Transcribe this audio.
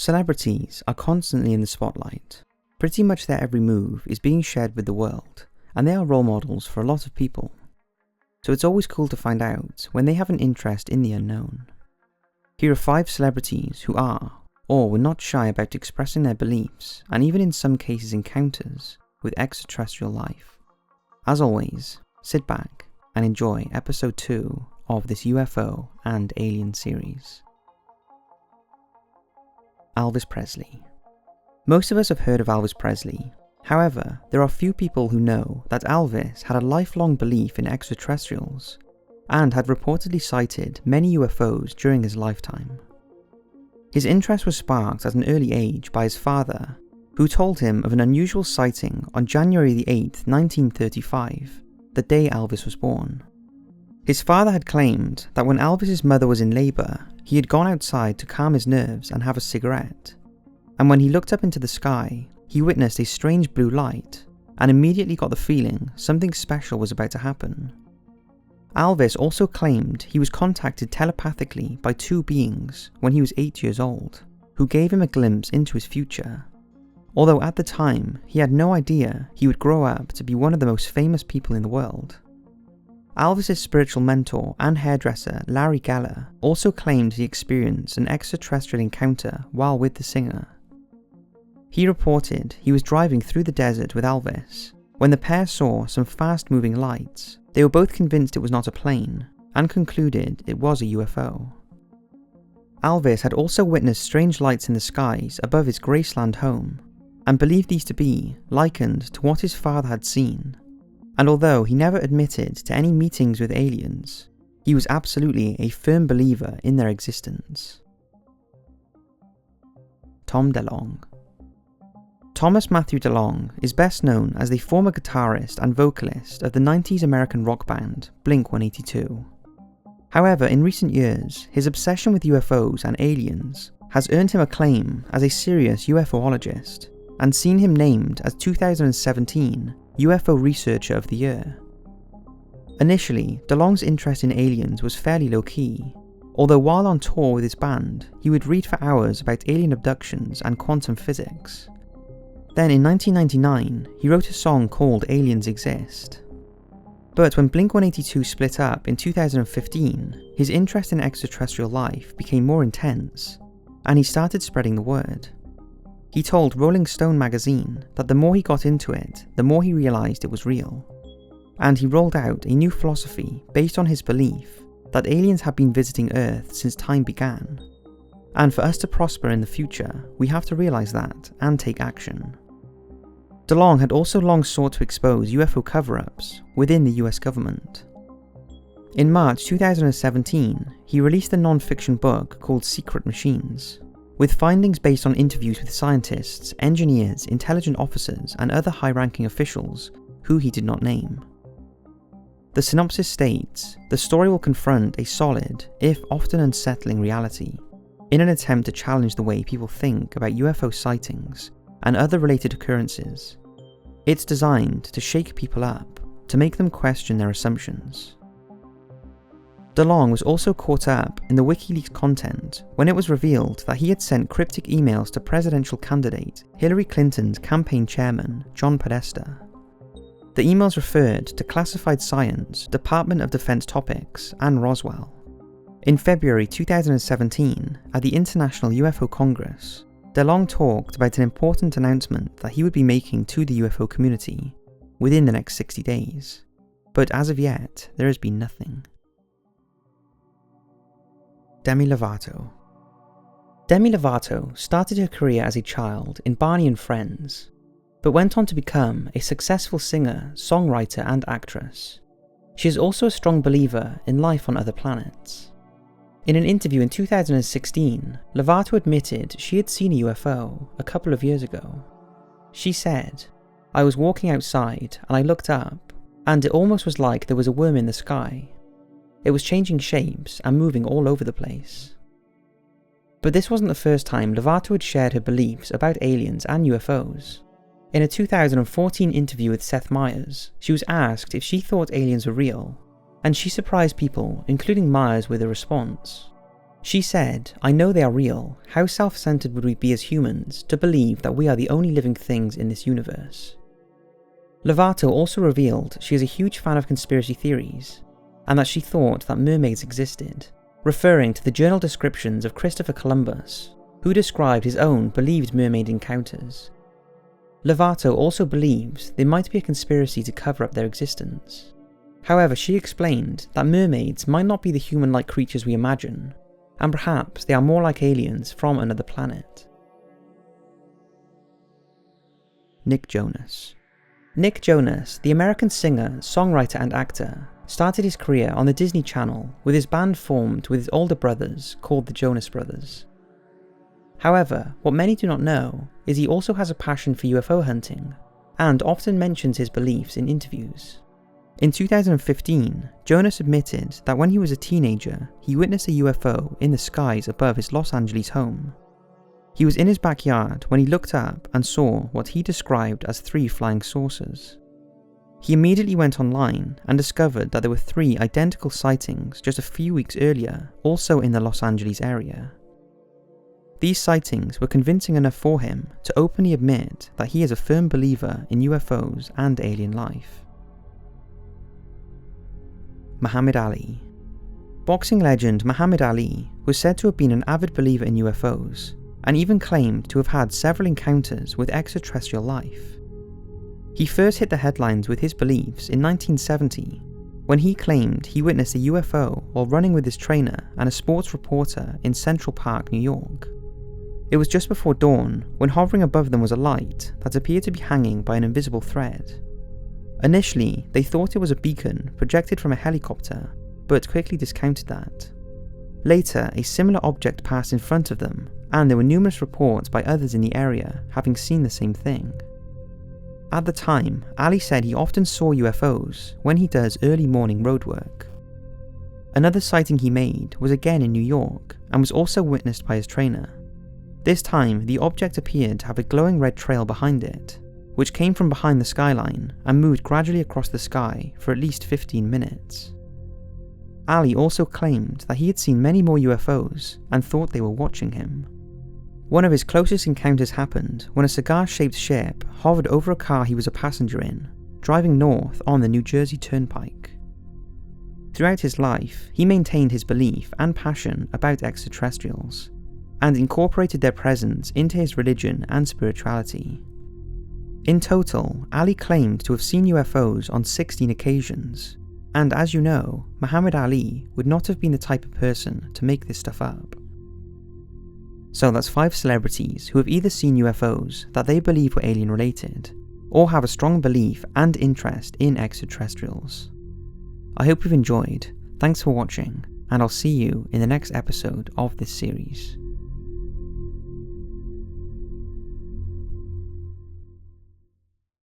Celebrities are constantly in the spotlight. Pretty much their every move is being shared with the world, and they are role models for a lot of people. So it's always cool to find out when they have an interest in the unknown. Here are 5 celebrities who are, or were not shy about expressing their beliefs, and even in some cases encounters, with extraterrestrial life. As always, sit back and enjoy episode 2 of this UFO and alien series. Elvis Presley. Most of us have heard of Elvis Presley. However, there are few people who know that Elvis had a lifelong belief in extraterrestrials and had reportedly sighted many UFOs during his lifetime. His interest was sparked at an early age by his father, who told him of an unusual sighting on January 8, 1935, the day Elvis was born. His father had claimed that when Elvis's mother was in labour, he had gone outside to calm his nerves and have a cigarette, and when he looked up into the sky, he witnessed a strange blue light, and immediately got the feeling something special was about to happen. Elvis also claimed he was contacted telepathically by 2 beings when he was 8 years old, who gave him a glimpse into his future, although at the time he had no idea he would grow up to be one of the most famous people in the world. Elvis's spiritual mentor and hairdresser Larry Geller also claimed he experienced an extraterrestrial encounter while with the singer. He reported he was driving through the desert with Elvis when the pair saw some fast-moving lights. They were both convinced it was not a plane and concluded it was a UFO. Elvis had also witnessed strange lights in the skies above his Graceland home and believed these to be likened to what his father had seen. And although he never admitted to any meetings with aliens, he was absolutely a firm believer in their existence. Tom DeLonge. Thomas Matthew DeLonge is best known as the former guitarist and vocalist of the 90s American rock band Blink-182. However, in recent years, his obsession with UFOs and aliens has earned him acclaim as a serious UFOologist and seen him named as 2017 UFO Researcher of the Year. Initially, DeLonge's interest in aliens was fairly low-key, although while on tour with his band, he would read for hours about alien abductions and quantum physics. Then in 1999, he wrote a song called Aliens Exist. But when Blink-182 split up in 2015, his interest in extraterrestrial life became more intense, and he started spreading the word. He told Rolling Stone magazine that the more he got into it, the more he realised it was real. And he rolled out a new philosophy based on his belief that aliens have been visiting Earth since time began. And for us to prosper in the future, we have to realise that and take action. DeLonge had also long sought to expose UFO cover-ups within the US government. In March 2017, he released a non-fiction book called Secret Machines, with findings based on interviews with scientists, engineers, intelligence officers, and other high-ranking officials who he did not name. The synopsis states, the story will confront a solid, if often unsettling reality, in an attempt to challenge the way people think about UFO sightings and other related occurrences. It's designed to shake people up, to make them question their assumptions. DeLonge was also caught up in the WikiLeaks content when it was revealed that he had sent cryptic emails to presidential candidate Hillary Clinton's campaign chairman, John Podesta. The emails referred to classified science, Department of Defense topics, and Roswell. In February 2017, at the International UFO Congress, DeLonge talked about an important announcement that he would be making to the UFO community within the next 60 days. But as of yet, there has been nothing. Demi Lovato. Demi Lovato started her career as a child in Barney and Friends, but went on to become a successful singer, songwriter, and actress. She is also a strong believer in life on other planets. In an interview in 2016, Lovato admitted she had seen a UFO a couple of years ago. She said, "I was walking outside and I looked up, and it almost was like there was a worm in the sky. It was changing shapes and moving all over the place." But this wasn't the first time Lovato had shared her beliefs about aliens and UFOs. In a 2014 interview with Seth Meyers, she was asked if she thought aliens were real, and she surprised people, including Meyers, with a response. She said, "I know they are real. How self-centered would we be as humans to believe that we are the only living things in this universe?" Lovato also revealed she is a huge fan of conspiracy theories, and that she thought that mermaids existed, referring to the journal descriptions of Christopher Columbus, who described his own believed mermaid encounters. Lovato also believes there might be a conspiracy to cover up their existence. However, she explained that mermaids might not be the human-like creatures we imagine, and perhaps they are more like aliens from another planet. Nick Jonas. Nick Jonas, the American singer, songwriter and actor, started his career on the Disney Channel with his band formed with his older brothers called the Jonas Brothers. However, what many do not know is he also has a passion for UFO hunting, and often mentions his beliefs in interviews. In 2015, Jonas admitted that when he was a teenager, he witnessed a UFO in the skies above his Los Angeles home. He was in his backyard when he looked up and saw what he described as 3 flying saucers. He immediately went online and discovered that there were 3 identical sightings just a few weeks earlier, also in the Los Angeles area. These sightings were convincing enough for him to openly admit that he is a firm believer in UFOs and alien life. Muhammad Ali. Boxing legend Muhammad Ali was said to have been an avid believer in UFOs, and even claimed to have had several encounters with extraterrestrial life. He first hit the headlines with his beliefs in 1970, when he claimed he witnessed a UFO while running with his trainer and a sports reporter in Central Park, New York. It was just before dawn when hovering above them was a light that appeared to be hanging by an invisible thread. Initially, they thought it was a beacon projected from a helicopter, but quickly discounted that. Later, a similar object passed in front of them, and there were numerous reports by others in the area having seen the same thing. At the time, Ali said he often saw UFOs when he does early morning roadwork. Another sighting he made was again in New York, and was also witnessed by his trainer. This time, the object appeared to have a glowing red trail behind it, which came from behind the skyline and moved gradually across the sky for at least 15 minutes. Ali also claimed that he had seen many more UFOs and thought they were watching him. One of his closest encounters happened when a cigar-shaped ship hovered over a car he was a passenger in, driving north on the New Jersey Turnpike. Throughout his life, he maintained his belief and passion about extraterrestrials, and incorporated their presence into his religion and spirituality. In total, Ali claimed to have seen UFOs on 16 occasions, and as you know, Muhammad Ali would not have been the type of person to make this stuff up. So that's 5 celebrities who have either seen UFOs that they believe were alien related, or have a strong belief and interest in extraterrestrials. I hope you've enjoyed, thanks for watching, and I'll see you in the next episode of this series.